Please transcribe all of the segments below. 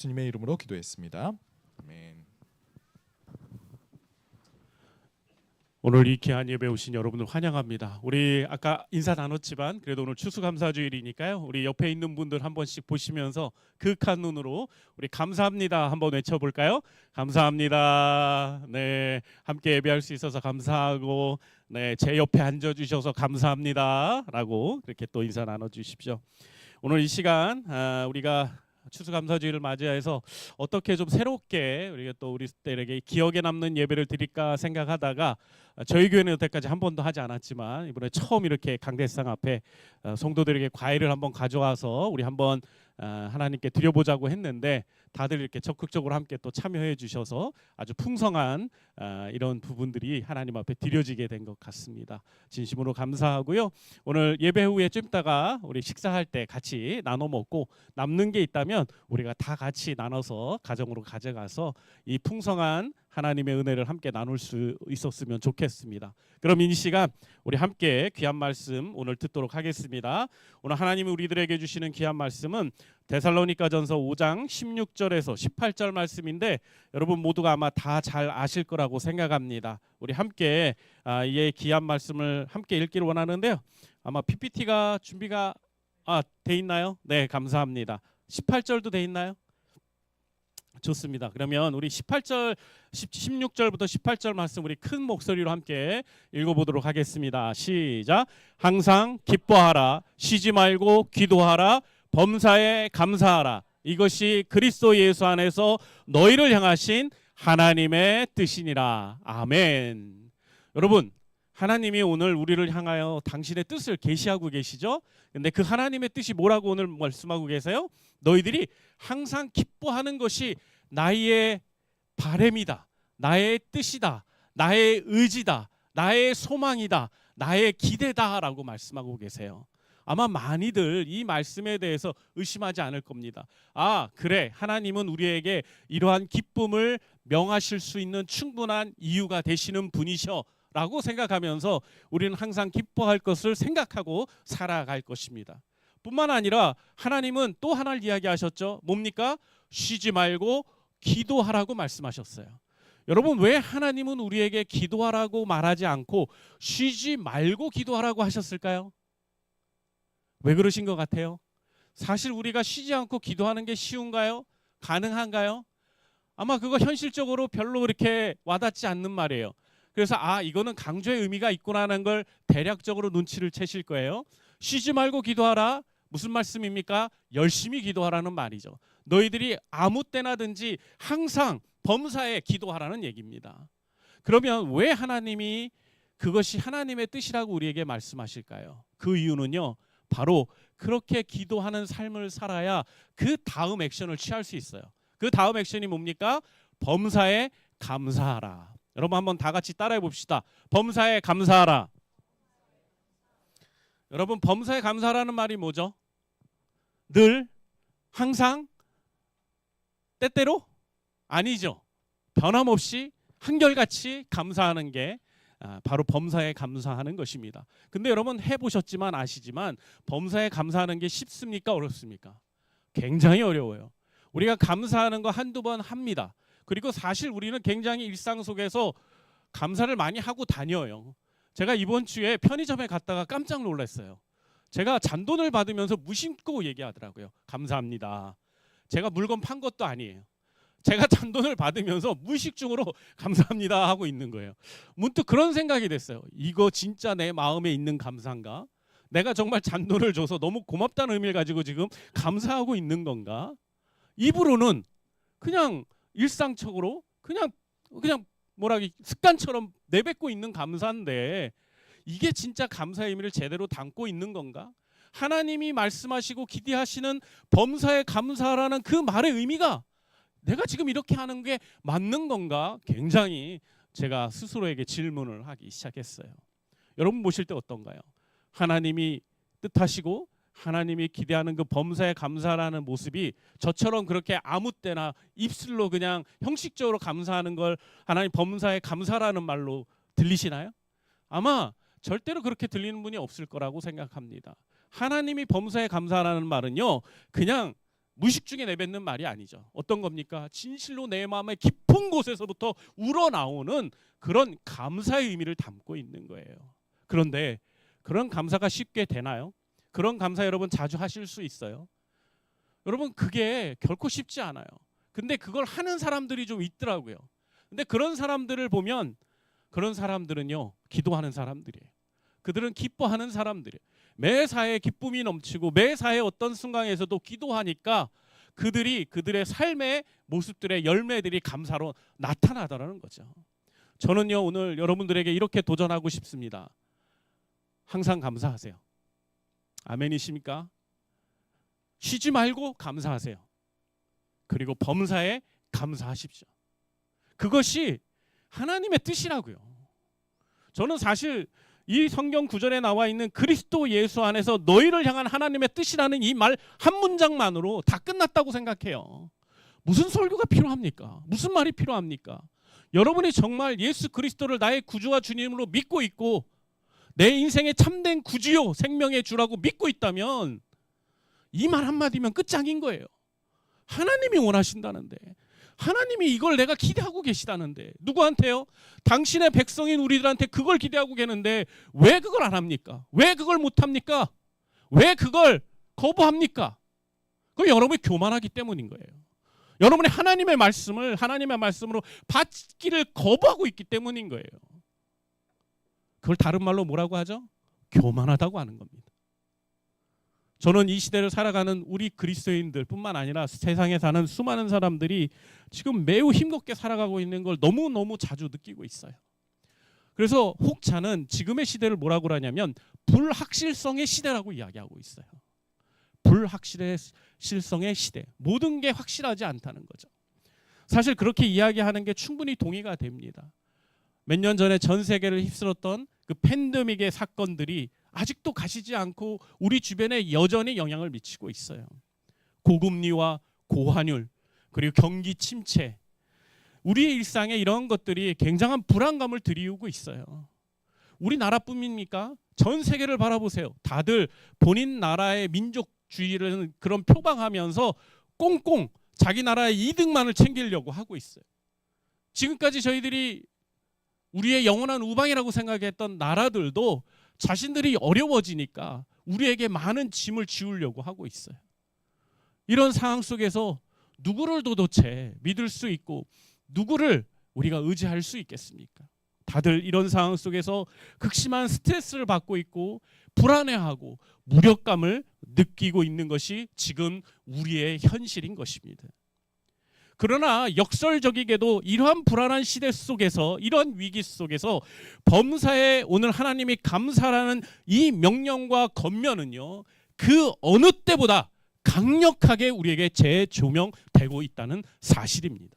주님의 이름으로 기도했습니다. 아멘. 오늘 이 귀한 예배 오신 여러분을 환영합니다. 우리 아까 인사 나눴지만 그래도 오늘 추수감사주일이니까요. 우리 옆에 있는 분들 한 번씩 보시면서 그윽한 눈으로 우리 감사합니다 한번 외쳐볼까요? 감사합니다. 네, 함께 예배할 수 있어서 감사하고, 네, 제 옆에 앉아주셔서 감사합니다라고 그렇게 또 인사 나눠주십시오. 오늘 이 시간 우리가 추수감사주일을 맞이해서 어떻게 좀 새롭게 우리가 또 우리 때에게 기억에 남는 예배를 드릴까 생각하다가 저희 교회는 여태까지 한 번도 하지 않았지만 이번에 처음 이렇게 강대상 앞에 성도들에게 과일을 한번 가져와서 우리 한번 하나님께 드려보자고 했는데 다들 이렇게 적극적으로 함께 또 참여해 주셔서 아주 풍성한 이런 부분들이 하나님 앞에 드려지게 된 것 같습니다. 진심으로 감사하고요. 오늘 예배 후에 좀 있다가 우리 식사할 때 같이 나눠 먹고 남는 게 있다면 우리가 다 같이 나눠서 가정으로 가져가서 이 풍성한 하나님의 은혜를 함께 나눌 수 있었으면 좋겠습니다. 그럼 이 시간 우리 함께 귀한 말씀 오늘 듣도록 하겠습니다. 오늘 하나님이 우리들에게 주시는 귀한 말씀은 데살로니가전서 5장 16절에서 18절 말씀인데 여러분 모두가 아마 다 잘 아실 거라고 생각합니다. 우리 함께 이 귀한 말씀을 함께 읽기를 원하는데요. 아마 PPT가 준비가 돼 있나요? 네, 감사합니다. 18절도 돼 있나요? 좋습니다. 그러면 우리 16절부터 18절 말씀 우리 큰 목소리로 함께 읽어보도록 하겠습니다. 시작. 항상 기뻐하라, 쉬지 말고 기도하라, 범사에 감사하라. 이것이 그리스도 예수 안에서 너희를 향하신 하나님의 뜻이니라. 아멘. 여러분, 하나님이 오늘 우리를 향하여 당신의 뜻을 계시하고 계시죠? 근데 그 하나님의 뜻이 뭐라고 오늘 말씀하고 계세요? 너희들이 항상 기뻐하는 것이 나의 바람이다, 나의 뜻이다, 나의 의지다, 나의 소망이다, 나의 기대다라고 말씀하고 계세요. 아마 많이들 이 말씀에 대해서 의심하지 않을 겁니다. 그래, 하나님은 우리에게 이러한 기쁨을 명하실 수 있는 충분한 이유가 되시는 분이셔 라고 생각하면서 우리는 항상 기뻐할 것을 생각하고 살아갈 것입니다. 뿐만 아니라 하나님은 또 하나를 이야기하셨죠. 뭡니까? 쉬지 말고 기도하라고 말씀하셨어요. 여러분, 왜 하나님은 우리에게 기도하라고 말하지 않고 쉬지 말고 기도하라고 하셨을까요? 왜 그러신 것 같아요? 사실 우리가 쉬지 않고 기도하는 게 쉬운가요? 가능한가요? 아마 그거 현실적으로 별로 그렇게 와닿지 않는 말이에요. 그래서 이거는 강조의 의미가 있구나라는 걸 대략적으로 눈치를 채실 거예요. 쉬지 말고 기도하라. 무슨 말씀입니까? 열심히 기도하라는 말이죠. 너희들이 아무 때나든지 항상 범사에 기도하라는 얘기입니다. 그러면 왜 하나님이 그것이 하나님의 뜻이라고 우리에게 말씀하실까요? 그 이유는요, 바로 그렇게 기도하는 삶을 살아야 그 다음 액션을 취할 수 있어요. 그 다음 액션이 뭡니까? 범사에 감사하라. 여러분 한번 다 같이 따라해 봅시다. 범사에 감사하라. 여러분, 범사에 감사하라는 말이 뭐죠? 늘, 항상, 때때로? 아니죠. 변함없이 한결같이 감사하는 게 바로 범사에 감사하는 것입니다. 근데 여러분 해보셨지만 아시지만 범사에 감사하는 게 쉽습니까? 어렵습니까? 굉장히 어려워요. 우리가 감사하는 거 한두 번 합니다. 그리고 사실 우리는 굉장히 일상 속에서 감사를 많이 하고 다녀요. 제가 이번 주에 편의점에 갔다가 깜짝 놀랐어요. 제가 잔돈을 받으면서 무심코 얘기하더라고요. 감사합니다. 제가 물건 판 것도 아니에요. 제가 잔돈을 받으면서 무의식중으로 감사합니다 하고 있는 거예요. 문득 그런 생각이 됐어요. 이거 진짜 내 마음에 있는 감사인가? 내가 정말 잔돈을 줘서 너무 고맙다는 의미를 가지고 지금 감사하고 있는 건가? 입으로는 그냥 일상적으로 그냥 습관처럼 내뱉고 있는 감사인데 이게 진짜 감사의 의미를 제대로 담고 있는 건가? 하나님이 말씀하시고 기대하시는 범사에 감사하라는 그 말의 의미가 내가 지금 이렇게 하는 게 맞는 건가? 굉장히 제가 스스로에게 질문을 하기 시작했어요. 여러분 보실 때 어떤가요? 하나님이 뜻하시고 하나님이 기대하는 그 범사에 감사라는 모습이 저처럼 그렇게 아무 때나 입술로 그냥 형식적으로 감사하는 걸 하나님 범사에 감사라는 말로 들리시나요? 아마 절대로 그렇게 들리는 분이 없을 거라고 생각합니다. 하나님이 범사에 감사라는 말은요, 그냥 무의식 중에 내뱉는 말이 아니죠. 어떤 겁니까? 진실로 내 마음의 깊은 곳에서부터 우러나오는 그런 감사의 의미를 담고 있는 거예요. 그런데 그런 감사가 쉽게 되나요? 그런 감사 여러분 자주 하실 수 있어요. 여러분 그게 결코 쉽지 않아요. 근데 그걸 하는 사람들이 좀 있더라고요. 근데 그런 사람들을 보면 그런 사람들은요, 기도하는 사람들이에요. 그들은 기뻐하는 사람들이에요. 매사에 기쁨이 넘치고 매사에 어떤 순간에서도 기도하니까 그들이 그들의 삶의 모습들의 열매들이 감사로 나타나더라는 거죠. 저는요, 오늘 여러분들에게 이렇게 도전하고 싶습니다. 항상 감사하세요. 아멘이십니까? 쉬지 말고 감사하세요. 그리고 범사에 감사하십시오. 그것이 하나님의 뜻이라고요. 저는 사실 이 성경 구절에 나와 있는 그리스도 예수 안에서 너희를 향한 하나님의 뜻이라는 이 말 한 문장만으로 다 끝났다고 생각해요. 무슨 설교가 필요합니까? 무슨 말이 필요합니까? 여러분이 정말 예수 그리스도를 나의 구주와 주님으로 믿고 있고 내 인생의 참된 구주요 생명의 주라고 믿고 있다면 이 말 한마디면 끝장인 거예요. 하나님이 원하신다는데, 하나님이 이걸 내가 기대하고 계시다는데, 누구한테요? 당신의 백성인 우리들한테 그걸 기대하고 계는데 왜 그걸 안 합니까? 왜 그걸 못 합니까? 왜 그걸 거부합니까? 그건 여러분이 교만하기 때문인 거예요. 여러분이 하나님의 말씀을 하나님의 말씀으로 받기를 거부하고 있기 때문인 거예요. 그걸 다른 말로 뭐라고 하죠? 교만하다고 하는 겁니다. 저는 이 시대를 살아가는 우리 그리스도인들 뿐만 아니라 세상에 사는 수많은 사람들이 지금 매우 힘겹게 살아가고 있는 걸 너무너무 자주 느끼고 있어요. 그래서 혹자는 지금의 시대를 뭐라고 하냐면 불확실성의 시대라고 이야기하고 있어요. 불확실성의 시대. 모든 게 확실하지 않다는 거죠. 사실 그렇게 이야기하는 게 충분히 동의가 됩니다. 몇 년 전에 전 세계를 휩쓸었던 그 팬데믹의 사건들이 아직도 가시지 않고 우리 주변에 여전히 영향을 미치고 있어요. 고금리와 고환율, 그리고 경기 침체, 우리의 일상에 이런 것들이 굉장한 불안감을 들이우고 있어요. 우리나라뿐입니까? 전 세계를 바라보세요. 다들 본인 나라의 민족주의를 그런 표방하면서 꽁꽁 자기 나라의 이득만을 챙기려고 하고 있어요. 지금까지 저희들이 우리의 영원한 우방이라고 생각했던 나라들도 자신들이 어려워지니까 우리에게 많은 짐을 지우려고 하고 있어요. 이런 상황 속에서 누구를 도대체 믿을 수 있고 누구를 우리가 의지할 수 있겠습니까? 다들 이런 상황 속에서 극심한 스트레스를 받고 있고 불안해하고 무력감을 느끼고 있는 것이 지금 우리의 현실인 것입니다. 그러나 역설적이게도 이러한 불안한 시대 속에서, 이러한 위기 속에서 범사에 오늘 하나님이 감사라는 이 명령과 권면은요, 그 어느 때보다 강력하게 우리에게 재조명되고 있다는 사실입니다.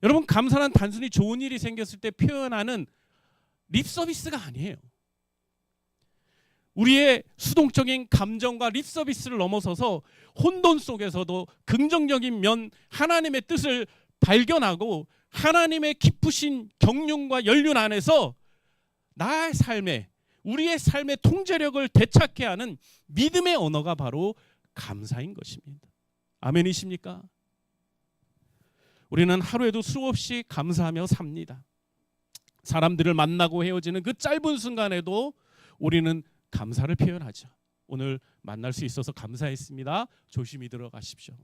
여러분, 감사는 단순히 좋은 일이 생겼을 때 표현하는 립서비스가 아니에요. 우리의 수동적인 감정과 립서비스를 넘어서서 혼돈 속에서도 긍정적인 면, 하나님의 뜻을 발견하고 하나님의 깊으신 경륜과 연륜 안에서 나의 삶에, 우리의 삶의 통제력을 되찾게 하는 믿음의 언어가 바로 감사인 것입니다. 아멘이십니까? 우리는 하루에도 수없이 감사하며 삽니다. 사람들을 만나고 헤어지는 그 짧은 순간에도 우리는 감사를 표현하죠. 오늘 만날 수 있어서 감사했습니다. 조심히 들어가십시오.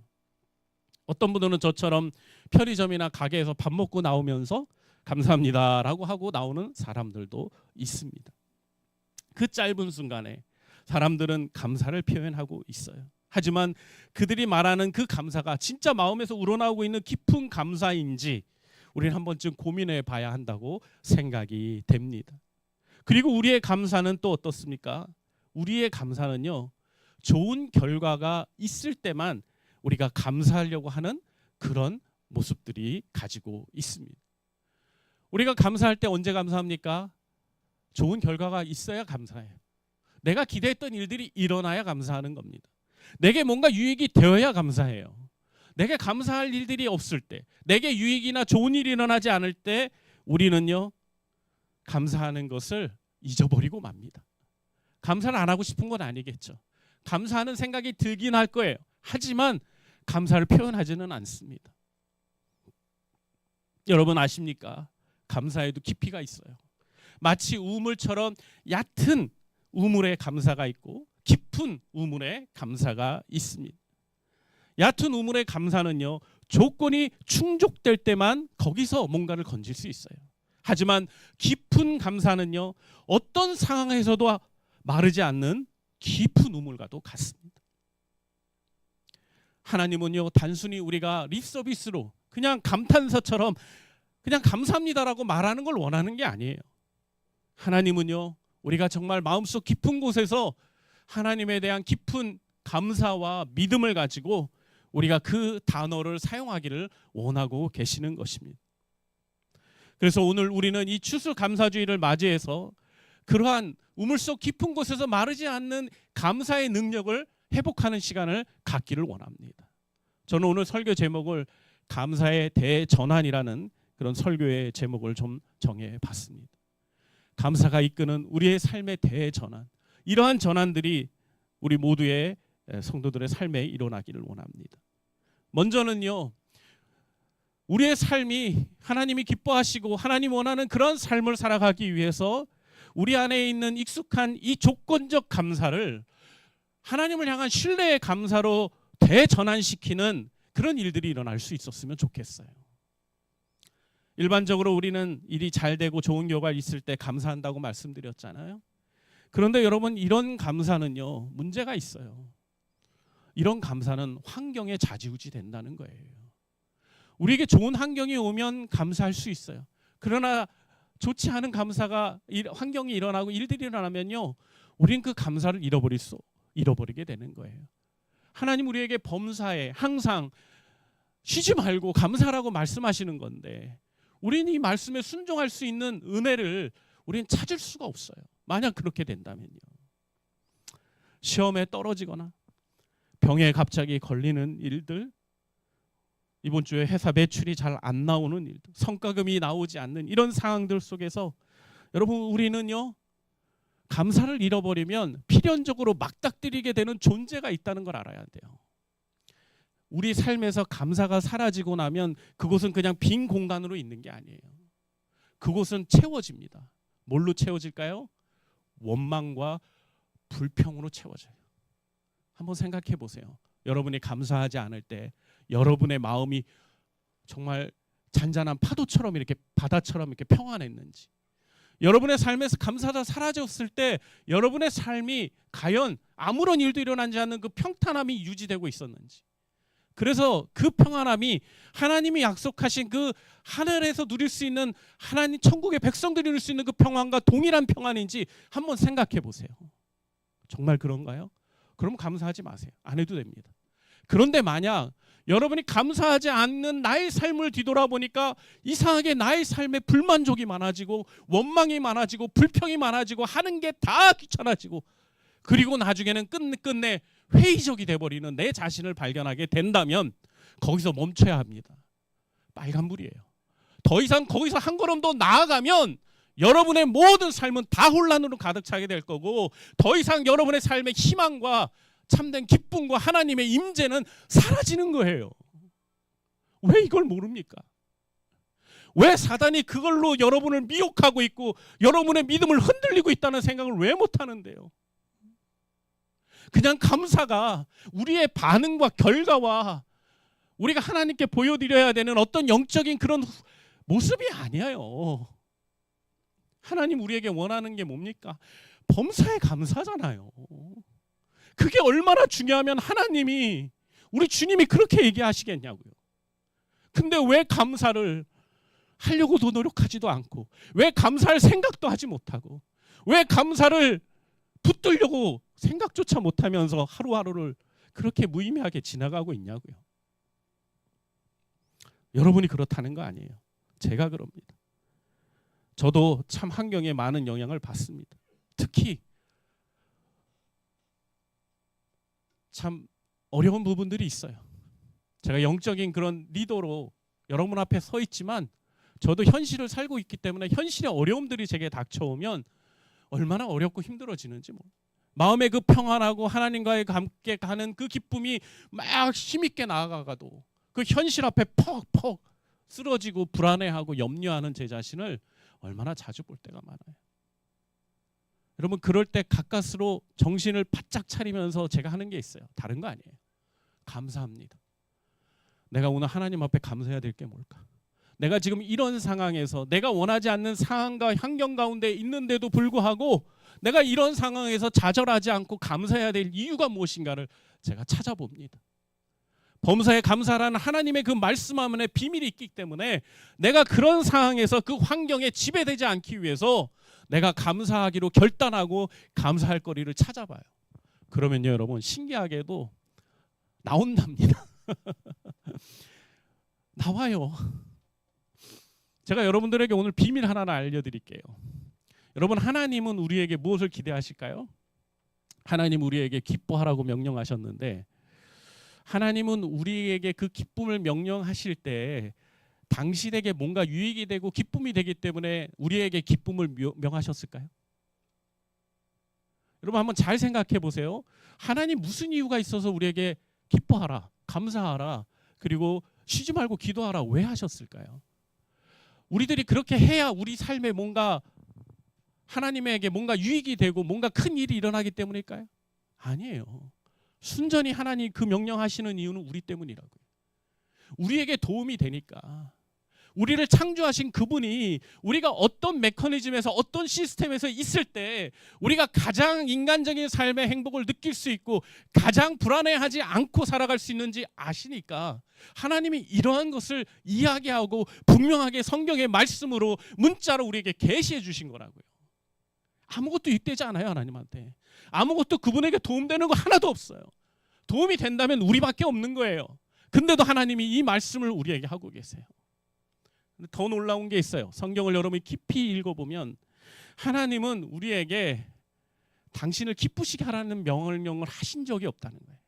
어떤 분들은 저처럼 편의점이나 가게에서 밥 먹고 나오면서 감사합니다라고 하고 나오는 사람들도 있습니다. 그 짧은 순간에 사람들은 감사를 표현하고 있어요. 하지만 그들이 말하는 그 감사가 진짜 마음에서 우러나오고 있는 깊은 감사인지 우리는 한 번쯤 고민해 봐야 한다고 생각이 됩니다. 그리고 우리의 감사는 또 어떻습니까? 우리의 감사는요, 좋은 결과가 있을 때만 우리가 감사하려고 하는 그런 모습들이 가지고 있습니다. 우리가 감사할 때 언제 감사합니까? 좋은 결과가 있어야 감사해요. 내가 기대했던 일들이 일어나야 감사하는 겁니다. 내게 뭔가 유익이 되어야 감사해요. 내게 감사할 일들이 없을 때, 내게 유익이나 좋은 일이 일어나지 않을 때 우리는요, 감사하는 것을 잊어버리고 맙니다. 감사를 안 하고 싶은 건 아니겠죠. 감사하는 생각이 들긴 할 거예요. 하지만 감사를 표현하지는 않습니다. 여러분 아십니까? 감사에도 깊이가 있어요. 마치 우물처럼 얕은 우물에 감사가 있고 깊은 우물에 감사가 있습니다. 얕은 우물의 감사는요, 조건이 충족될 때만 거기서 뭔가를 건질 수 있어요. 하지만 깊은 감사는요, 어떤 상황에서도 마르지 않는 깊은 우물과도 같습니다. 하나님은요, 단순히 우리가 립서비스로 그냥 감탄사처럼 그냥 감사합니다라고 말하는 걸 원하는 게 아니에요. 하나님은요, 우리가 정말 마음속 깊은 곳에서 하나님에 대한 깊은 감사와 믿음을 가지고 우리가 그 단어를 사용하기를 원하고 계시는 것입니다. 그래서 오늘 우리는 이 추수감사주의를 맞이해서 그러한 우물속 깊은 곳에서 마르지 않는 감사의 능력을 회복하는 시간을 갖기를 원합니다. 저는 오늘 설교 제목을 감사의 대전환이라는 그런 설교의 제목을 좀 정해봤습니다. 감사가 이끄는 우리의 삶의 대전환, 이러한 전환들이 우리 모두의 성도들의 삶에 일어나기를 원합니다. 먼저는요, 우리의 삶이 하나님이 기뻐하시고 하나님 원하는 그런 삶을 살아가기 위해서 우리 안에 있는 익숙한 이 조건적 감사를 하나님을 향한 신뢰의 감사로 대전환시키는 그런 일들이 일어날 수 있었으면 좋겠어요. 일반적으로 우리는 일이 잘 되고 좋은 결과가 있을 때 감사한다고 말씀드렸잖아요. 그런데 여러분, 이런 감사는요, 문제가 있어요. 이런 감사는 환경에 좌지우지 된다는 거예요. 우리에게 좋은 환경이 오면 감사할 수 있어요. 그러나 좋지 않은 감사가 환경이 일어나고 일들이 일어나면요, 우리는 그 감사를 잃어버리게 되는 거예요. 하나님 우리에게 범사에 항상 쉬지 말고 감사라고 말씀하시는 건데, 우리는 이 말씀에 순종할 수 있는 은혜를 우리는 찾을 수가 없어요. 만약 그렇게 된다면요, 시험에 떨어지거나 병에 갑자기 걸리는 일들, 이번 주에 회사 매출이 잘 안 나오는 일들, 성과금이 나오지 않는 이런 상황들 속에서 여러분, 우리는요, 감사를 잃어버리면 필연적으로 막닥뜨리게 되는 존재가 있다는 걸 알아야 돼요. 우리 삶에서 감사가 사라지고 나면 그곳은 그냥 빈 공간으로 있는 게 아니에요. 그곳은 채워집니다. 뭘로 채워질까요? 원망과 불평으로 채워져요. 한번 생각해 보세요. 여러분이 감사하지 않을 때 여러분의 마음이 정말 잔잔한 파도처럼 이렇게 바다처럼 이렇게 평안했는지, 여러분의 삶에서 감사가 사라졌을 때 여러분의 삶이 과연 아무런 일도 일어나지 않는 그 평탄함이 유지되고 있었는지, 그래서 그 평안함이 하나님이 약속하신 그 하늘에서 누릴 수 있는 하나님 천국의 백성들이 누릴 수 있는 그 평안과 동일한 평안인지 한번 생각해 보세요. 정말 그런가요? 그럼 감사하지 마세요. 안 해도 됩니다. 그런데 만약 여러분이 감사하지 않는 나의 삶을 뒤돌아보니까 이상하게 나의 삶에 불만족이 많아지고 원망이 많아지고 불평이 많아지고 하는 게 다 귀찮아지고, 그리고 나중에는 끝내 회의적이 돼버리는 내 자신을 발견하게 된다면 거기서 멈춰야 합니다. 빨간불이에요. 더 이상 거기서 한 걸음 더 나아가면 여러분의 모든 삶은 다 혼란으로 가득 차게 될 거고, 더 이상 여러분의 삶의 희망과 참된 기쁨과 하나님의 임재는 사라지는 거예요. 왜 이걸 모릅니까? 왜 사단이 그걸로 여러분을 미혹하고 있고 여러분의 믿음을 흔들리고 있다는 생각을 왜 못하는데요? 그냥 감사가 우리의 반응과 결과와 우리가 하나님께 보여드려야 되는 어떤 영적인 그런 모습이 아니에요. 하나님 우리에게 원하는 게 뭡니까? 범사에 감사잖아요. 그게 얼마나 중요하면 하나님이, 우리 주님이 그렇게 얘기하시겠냐고요. 근데 왜 감사를 하려고도 노력하지도 않고, 왜 감사할 생각도 하지 못하고, 왜 감사를 붙들려고 생각조차 못하면서 하루하루를 그렇게 무의미하게 지나가고 있냐고요. 여러분이 그렇다는 거 아니에요. 제가 그럽니다. 저도 참 환경에 많은 영향을 받습니다. 특히 참 어려운 부분들이 있어요. 제가 영적인 그런 리더로 여러분 앞에 서 있지만 저도 현실을 살고 있기 때문에 현실의 어려움들이 제게 닥쳐오면 얼마나 어렵고 힘들어지는지 마음의 그 평안하고 하나님과의 함께 가는 그 기쁨이 막 힘있게 나아가도 그 현실 앞에 퍽퍽 쓰러지고 불안해하고 염려하는 제 자신을 얼마나 자주 볼 때가 많아요. 여러분, 그럴 때 가까스로 정신을 바짝 차리면서 제가 하는 게 있어요. 다른 거 아니에요. 감사합니다. 내가 오늘 하나님 앞에 감사해야 될 게 뭘까? 내가 지금 이런 상황에서 내가 원하지 않는 상황과 환경 가운데 있는데도 불구하고 내가 이런 상황에서 좌절하지 않고 감사해야 될 이유가 무엇인가를 제가 찾아봅니다. 범사에 감사라는 하나님의 그 말씀 안에 비밀이 있기 때문에 내가 그런 상황에서 그 환경에 지배되지 않기 위해서 내가 감사하기로 결단하고 감사할 거리를 찾아봐요. 그러면요, 여러분, 신기하게도 나온답니다. 나와요. 제가 여러분들에게 오늘 비밀 하나를 알려드릴게요. 여러분, 하나님은 우리에게 무엇을 기대하실까요? 하나님 우리에게 기뻐하라고 명령하셨는데, 하나님은 우리에게 그 기쁨을 명령하실 때 당신에게 뭔가 유익이 되고 기쁨이 되기 때문에 우리에게 기쁨을 명하셨을까요? 여러분, 한번 잘 생각해 보세요. 하나님 무슨 이유가 있어서 우리에게 기뻐하라, 감사하라, 그리고 쉬지 말고 기도하라 왜 하셨을까요? 우리들이 그렇게 해야 우리 삶에 뭔가 하나님에게 뭔가 유익이 되고 뭔가 큰 일이 일어나기 때문일까요? 아니에요. 순전히 하나님 그 명령하시는 이유는 우리 때문이라고요. 우리에게 도움이 되니까. 우리를 창조하신 그분이 우리가 어떤 메커니즘에서 어떤 시스템에서 있을 때 우리가 가장 인간적인 삶의 행복을 느낄 수 있고 가장 불안해하지 않고 살아갈 수 있는지 아시니까 하나님이 이러한 것을 이야기하고 분명하게 성경의 말씀으로 문자로 우리에게 계시해 주신 거라고요. 아무것도 유익되지 않아요. 하나님한테 아무것도 그분에게 도움되는 거 하나도 없어요. 도움이 된다면 우리밖에 없는 거예요. 근데도 하나님이 이 말씀을 우리에게 하고 계세요. 더 놀라운 게 있어요. 성경을 여러분이 깊이 읽어보면 하나님은 우리에게 당신을 기쁘시게 하라는 명령을 하신 적이 없다는 거예요.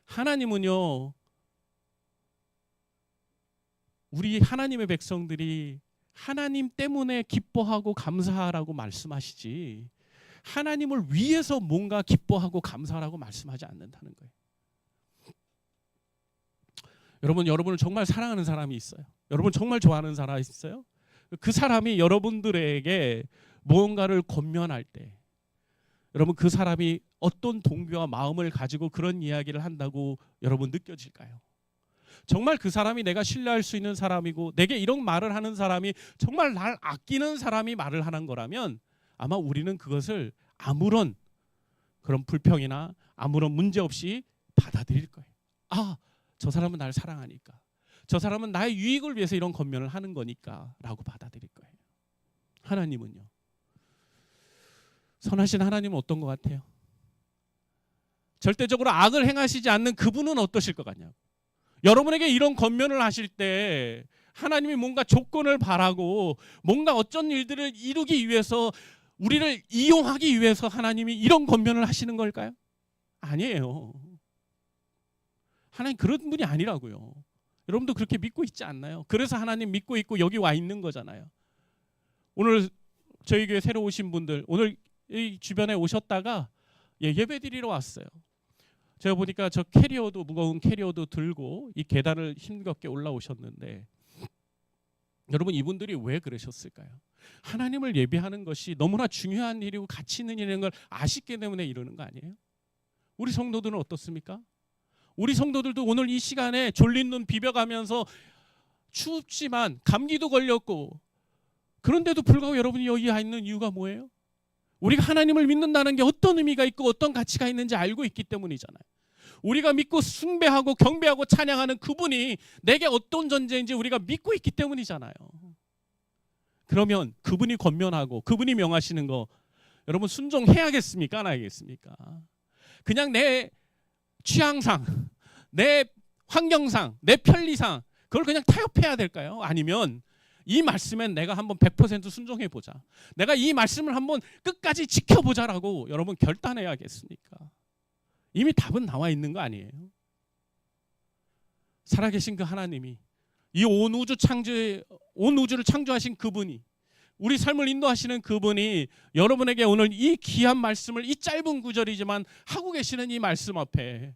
하나님은요, 우리 하나님의 백성들이 하나님 때문에 기뻐하고 감사하라고 말씀하시지 하나님을 위해서 뭔가 기뻐하고 감사하라고 말씀하지 않는다는 거예요. 여러분을 정말 사랑하는 사람이 있어요. 여러분 정말 좋아하는 사람이 있어요. 그 사람이 여러분들에게 무언가를 권면할 때 여러분 그 사람이 어떤 동기와 마음을 가지고 그런 이야기를 한다고 여러분 느껴질까요? 정말 그 사람이 내가 신뢰할 수 있는 사람이고 내게 이런 말을 하는 사람이 정말 날 아끼는 사람이 말을 하는 거라면 아마 우리는 그것을 아무런 그런 불평이나 아무런 문제 없이 받아들일 거예요. 아, 저 사람은 날 사랑하니까, 저 사람은 나의 유익을 위해서 이런 권면을 하는 거니까 라고 받아들일 거예요. 하나님은요, 선하신 하나님은 어떤 것 같아요? 절대적으로 악을 행하시지 않는 그분은 어떠실 것 같냐고. 여러분에게 이런 권면을 하실 때 하나님이 뭔가 조건을 바라고 뭔가 어쩐 일들을 이루기 위해서 우리를 이용하기 위해서 하나님이 이런 권면을 하시는 걸까요? 아니에요. 하나님 그런 분이 아니라고요. 여러분도 그렇게 믿고 있지 않나요? 그래서 하나님 믿고 있고 여기 와 있는 거잖아요. 오늘 저희 교회 새로 오신 분들 오늘 이 주변에 오셨다가 예배 드리러 왔어요. 제가 보니까 저 캐리어도 무거운 캐리어도 들고 이 계단을 힘겹게 올라오셨는데 여러분 이분들이 왜 그러셨을까요? 하나님을 예배하는 것이 너무나 중요한 일이고 가치 있는 일인 걸 아시기 때문에 이러는 거 아니에요? 우리 성도들은 어떻습니까? 우리 성도들도 오늘 이 시간에 졸린 눈 비벼가면서 춥지만 감기도 걸렸고 그런데도 불구하고 여러분이 여기 와 있는 이유가 뭐예요? 우리가 하나님을 믿는다는 게 어떤 의미가 있고 어떤 가치가 있는지 알고 있기 때문이잖아요. 우리가 믿고 숭배하고 경배하고 찬양하는 그분이 내게 어떤 존재인지 우리가 믿고 있기 때문이잖아요. 그러면 그분이 권면하고 그분이 명하시는 거 여러분 순종해야겠습니까? 안 하겠습니까? 그냥 내 취향상, 내 환경상, 내 편리상 그걸 그냥 타협해야 될까요? 아니면 이 말씀엔 내가 한번 100% 순종해보자. 내가 이 말씀을 한번 끝까지 지켜보자라고 여러분 결단해야겠습니까? 이미 답은 나와 있는 거 아니에요? 살아계신 그 하나님이 이 온 우주를 창조하신 그분이 우리 삶을 인도하시는 그분이 여러분에게 오늘 이 귀한 말씀을 이 짧은 구절이지만 하고 계시는 이 말씀 앞에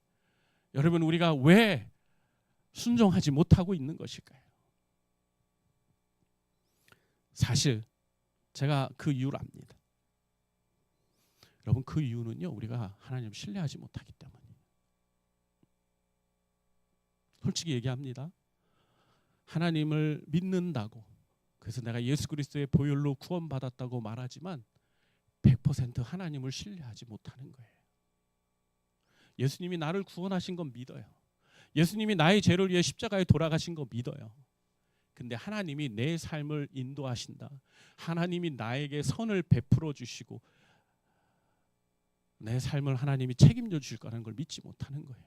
여러분 우리가 왜 순종하지 못하고 있는 것일까요? 사실 제가 그 이유를 압니다. 여러분 그 이유는요, 우리가 하나님을 신뢰하지 못하기 때문이에요. 솔직히 얘기합니다. 하나님을 믿는다고, 그래서 내가 예수 그리스도의 보혈로 구원받았다고 말하지만 100% 하나님을 신뢰하지 못하는 거예요. 예수님이 나를 구원하신 건 믿어요. 예수님이 나의 죄를 위해 십자가에 돌아가신 거 믿어요. 근데 하나님이 내 삶을 인도하신다, 하나님이 나에게 선을 베풀어 주시고 내 삶을 하나님이 책임져 주실 거라는 걸 믿지 못하는 거예요.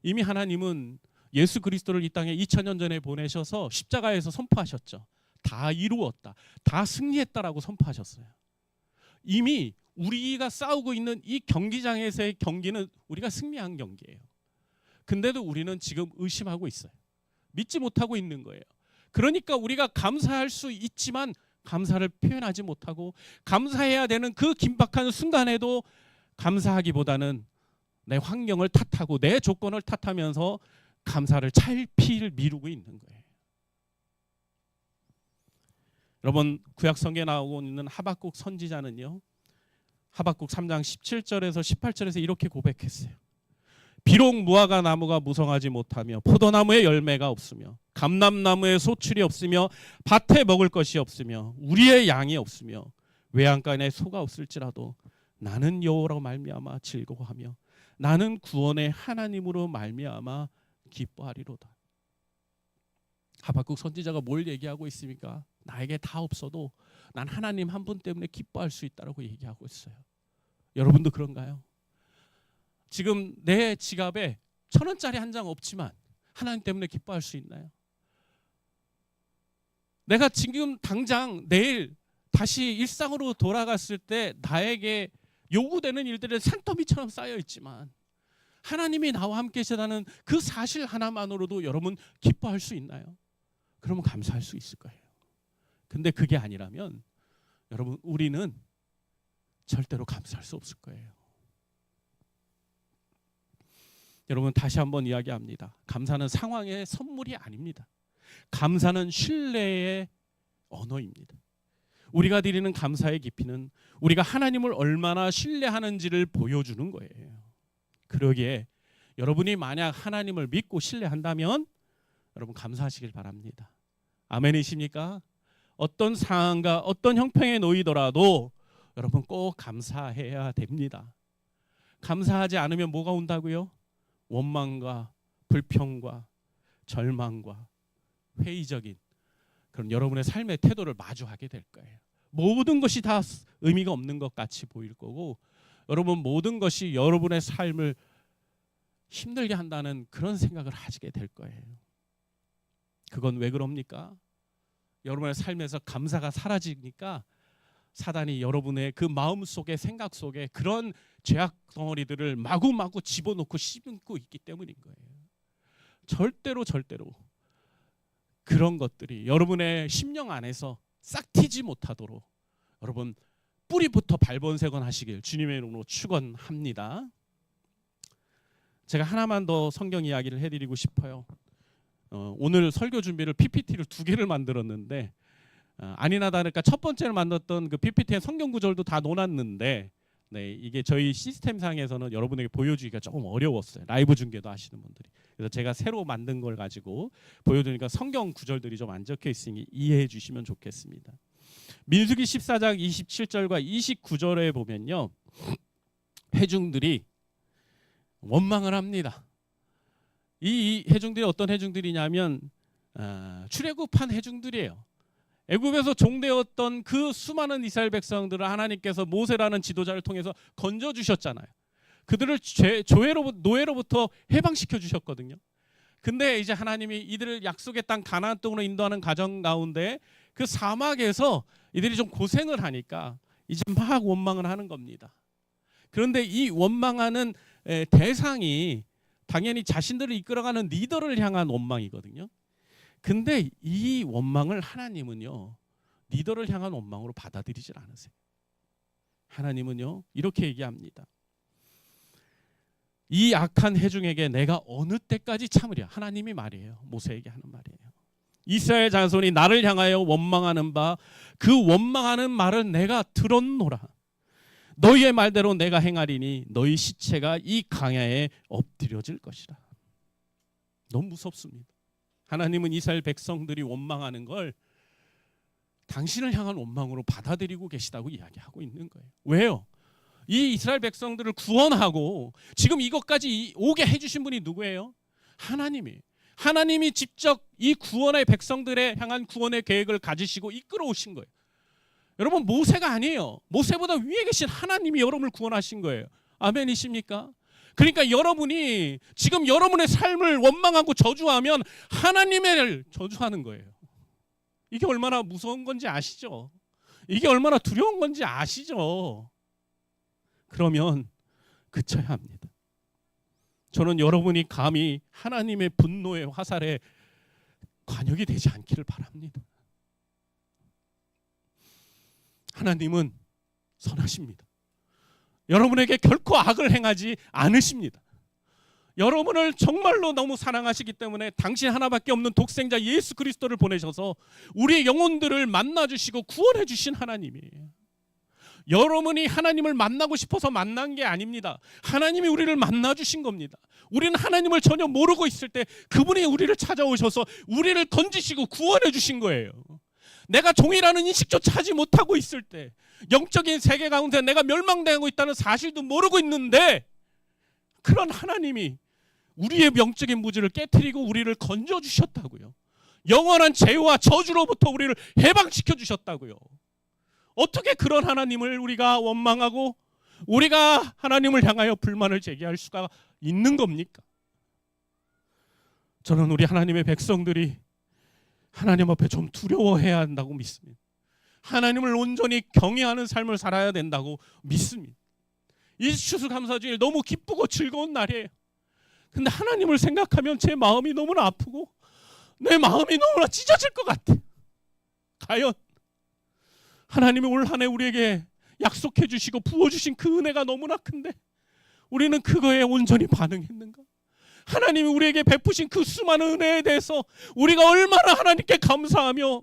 이미 하나님은 예수 그리스도를 이 땅에 2000년 전에 보내셔서 십자가에서 선포하셨죠. 다 이루었다, 다 승리했다라고 선포하셨어요. 이미 우리가 싸우고 있는 이 경기장에서의 경기는 우리가 승리한 경기예요. 근데도 우리는 지금 의심하고 있어요. 믿지 못하고 있는 거예요. 그러니까 우리가 감사할 수 있지만 감사를 표현하지 못하고, 감사해야 되는 그 긴박한 순간에도 감사하기보다는 내 환경을 탓하고 내 조건을 탓하면서 감사를 찰필 미루고 있는 거예요. 여러분 구약 성경에 나오고 있는 하박국 선지자는요, 하박국 3장 17절에서 18절에서 이렇게 고백했어요. 비록 무화과 나무가 무성하지 못하며 포도나무에 열매가 없으며 감람나무에 소출이 없으며 밭에 먹을 것이 없으며 우리의 양이 없으며 외양간에 소가 없을지라도 나는 여호와로 말미암아 즐거워하며 나는 구원의 하나님으로 말미암아 기뻐하리로다. 하박국 선지자가 뭘 얘기하고 있습니까? 나에게 다 없어도 난 하나님 한 분 때문에 기뻐할 수 있다고 얘기하고 있어요. 여러분도 그런가요? 지금 내 지갑에 1,000원짜리 한 장 없지만 하나님 때문에 기뻐할 수 있나요? 내가 지금 당장 내일 다시 일상으로 돌아갔을 때 나에게 요구되는 일들은 산더미처럼 쌓여 있지만 하나님이 나와 함께 계시다는 그 사실 하나만으로도 여러분 기뻐할 수 있나요? 그러면 감사할 수 있을 거예요. 근데 그게 아니라면 여러분 우리는 절대로 감사할 수 없을 거예요. 여러분 다시 한번 이야기합니다. 감사는 상황의 선물이 아닙니다. 감사는 신뢰의 언어입니다. 우리가 드리는 감사의 깊이는 우리가 하나님을 얼마나 신뢰하는지를 보여주는 거예요. 그러기에 여러분이 만약 하나님을 믿고 신뢰한다면 여러분 감사하시길 바랍니다. 아멘이십니까? 어떤 상황과 어떤 형편에 놓이더라도 여러분 꼭 감사해야 됩니다. 감사하지 않으면 뭐가 온다고요? 원망과 불평과 절망과 회의적인 그런 여러분의 삶의 태도를 마주하게 될 거예요. 모든 것이 다 의미가 없는 것 같이 보일 거고, 여러분 모든 것이 여러분의 삶을 힘들게 한다는 그런 생각을 하시게 될 거예요. 그건 왜 그럽니까? 여러분의 삶에서 감사가 사라지니까 사단이 여러분의 그 마음 속에 생각 속에 그런 죄악 덩어리들을 마구마구 집어넣고 씹고 있기 때문인 거예요. 절대로 그런 것들이 여러분의 심령 안에서 싹 튀지 못하도록 여러분 뿌리부터 발본색원하시길 주님의 이름으로 축원합니다. 제가 하나만 더 성경 이야기를 해드리고 싶어요. 오늘 설교 준비를 PPT를 2개를 만들었는데 아니나 다를까 첫 번째로 만들었던 그 PPT의 성경 구절도 다 놓았는데 이게 저희 시스템상에서는 여러분에게 보여주기가 조금 어려웠어요. 라이브 중계도 하시는 분들이. 그래서 제가 새로 만든 걸 가지고 보여드리니까 성경 구절들이 좀 안 적혀 있으니 이해해 주시면 좋겠습니다. 민수기 14장 27절과 29절에 보면요, 회중들이 원망을 합니다. 이 회중들이 어떤 회중들이냐면 출애굽한 회중들이에요. 애굽에서 종되었던 그 수많은 이스라엘 백성들을 하나님께서 모세라는 지도자를 통해서 건져 주셨잖아요. 그들을 노예로부터 해방시켜 주셨거든요. 근데 이제 하나님이 이들을 약속의 땅 가나안 땅으로 인도하는 과정 가운데 그 사막에서 이들이 좀 고생을 하니까 이제 막 원망을 하는 겁니다. 그런데 이 원망하는 대상이 당연히 자신들을 이끌어가는 리더를 향한 원망이거든요. 근데 이 원망을 하나님은요, 리더를 향한 원망으로 받아들이질 않으세요. 하나님은요, 이렇게 얘기합니다. 이 악한 회중에게 내가 어느 때까지 참으랴. 하나님이 말이에요. 모세에게 하는 말이에요. 이스라엘 자손이 나를 향하여 원망하는 바 그 원망하는 말을 내가 들었노라. 너희의 말대로 내가 행하리니 너희 시체가 이 강야에 엎드려질 것이라. 너무 무섭습니다. 하나님은 이스라엘 백성들이 원망하는 걸 당신을 향한 원망으로 받아들이고 계시다고 이야기하고 있는 거예요. 왜요? 이 이스라엘 백성들을 구원하고 지금 이것까지 오게 해주신 분이 누구예요? 하나님이에요. 하나님이 직접 이 구원의 백성들에 향한 구원의 계획을 가지시고 이끌어 오신 거예요. 여러분, 모세가 아니에요. 모세보다 위에 계신 하나님이 여러분을 구원하신 거예요. 아멘이십니까? 그러니까 여러분이 지금 여러분의 삶을 원망하고 저주하면 하나님을 저주하는 거예요. 이게 얼마나 무서운 건지 아시죠? 이게 얼마나 두려운 건지 아시죠? 그러면 그쳐야 합니다. 저는 여러분이 감히 하나님의 분노의 화살에 관역이 되지 않기를 바랍니다. 하나님은 선하십니다. 여러분에게 결코 악을 행하지 않으십니다. 여러분을 정말로 너무 사랑하시기 때문에 당신 하나밖에 없는 독생자 예수 그리스도를 보내셔서 우리의 영혼들을 만나주시고 구원해 주신 하나님이에요. 여러분이 하나님을 만나고 싶어서 만난 게 아닙니다. 하나님이 우리를 만나주신 겁니다. 우리는 하나님을 전혀 모르고 있을 때 그분이 우리를 찾아오셔서 우리를 건지시고 구원해 주신 거예요. 내가 종이라는 인식조차 하지 못하고 있을 때, 영적인 세계 가운데 내가 멸망당하고 있다는 사실도 모르고 있는데, 그런 하나님이 우리의 영적인 무지를 깨트리고 우리를 건져주셨다고요. 영원한 죄와 저주로부터 우리를 해방시켜 주셨다고요. 어떻게 그런 하나님을 우리가 원망하고 우리가 하나님을 향하여 불만을 제기할 수가 있는 겁니까? 저는 우리 하나님의 백성들이 하나님 앞에 좀 두려워해야 한다고 믿습니다. 하나님을 온전히 경외하는 삶을 살아야 된다고 믿습니다. 이 추수감사주일 너무 기쁘고 즐거운 날이에요. 근데 하나님을 생각하면 제 마음이 너무나 아프고 내 마음이 너무나 찢어질 것 같아요. 과연 하나님이 올 한 해 우리에게 약속해 주시고 부어주신 그 은혜가 너무나 큰데 우리는 그거에 온전히 반응했는가? 하나님이 우리에게 베푸신 그 수많은 은혜에 대해서 우리가 얼마나 하나님께 감사하며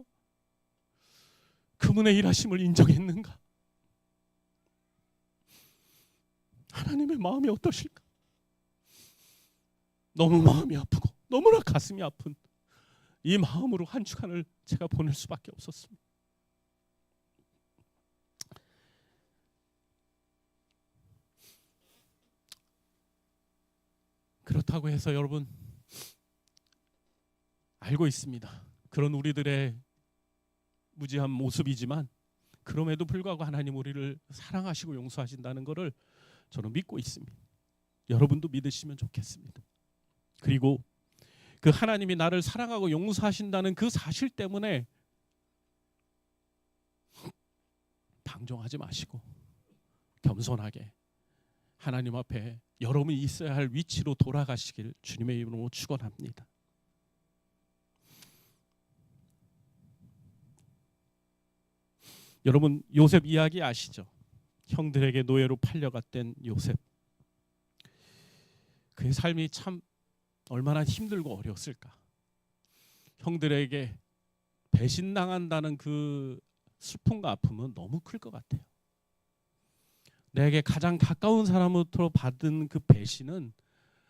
그분의 일하심을 인정했는가? 하나님의 마음이 어떠실까? 너무 마음이 아프고 너무나 가슴이 아픈 이 마음으로 한 주간을 제가 보낼 수밖에 없었습니다. 그렇다고 해서 여러분, 알고 있습니다. 그런 우리들의 무지한 모습이지만 그럼에도 불구하고 하나님 우리를 사랑하시고 용서하신다는 것을 저는 믿고 있습니다. 여러분도 믿으시면 좋겠습니다. 그리고 그 하나님이 나를 사랑하고 용서하신다는 그 사실 때문에 방종하지 마시고 겸손하게 하나님 앞에 여러분이 있어야 할 위치로 돌아가시길 주님의 이름으로 축원합니다. 여러분, 요셉 이야기 아시죠? 형들에게 노예로 팔려갔던 요셉. 그의 삶이 참 얼마나 힘들고 어려웠을까. 형들에게 배신당한다는 그 슬픔과 아픔은 너무 클 것 같아요. 내게 가장 가까운 사람으로부터 받은 그 배신은